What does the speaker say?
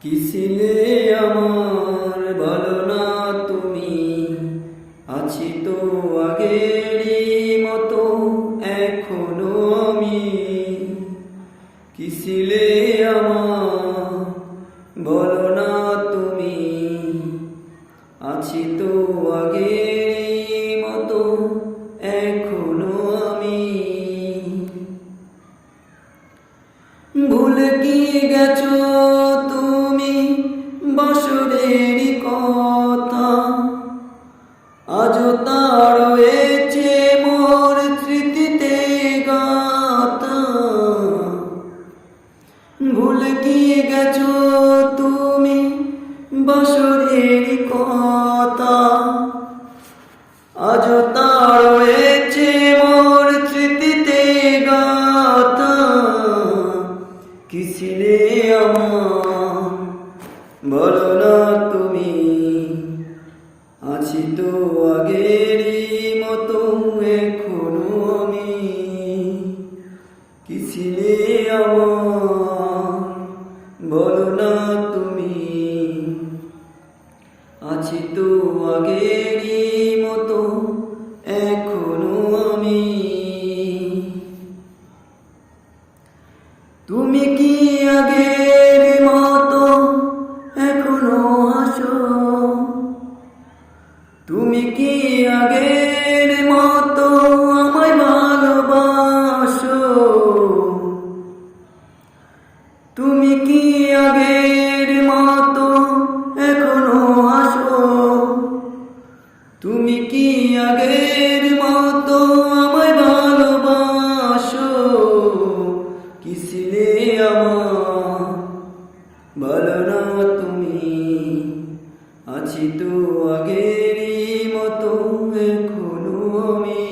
কিছিলে আমার বলো না তুমি, আছি তো আগেরই মতো এখনো আমি। কিছিলে আমার বলো না তুমি, আছি তো আগেরই মতো এখনো আমি। ভুলে কি গেছো তুমি বছরের কথা, আজও তা রয়েছে মোর স্মৃতিতে গাথা। ভুলে কি গেছো তুমি বছরের কথা, আজও তা রয়েছে মোর স্মৃতিতে গাথা। কিছিলে আমার বলো না তুমি, আছি তো আগেরই মতো এখনো আমি। কিছিলে আমার বলো না তুমি, আছি তো আগেরই মতো এখনো আমি। তুমি কি আগের মতো এখনো হাসো? তুমি কি আগের মতো আমায় ভালোবাসো? তুমি কি আগের মতো এখনো হাসো? তুমি কি আগের মতো আমায় ভালোবাসো? কিছিলে আমার বলো না তুমি, আছি তো আগেরই মতো এখনো আমি।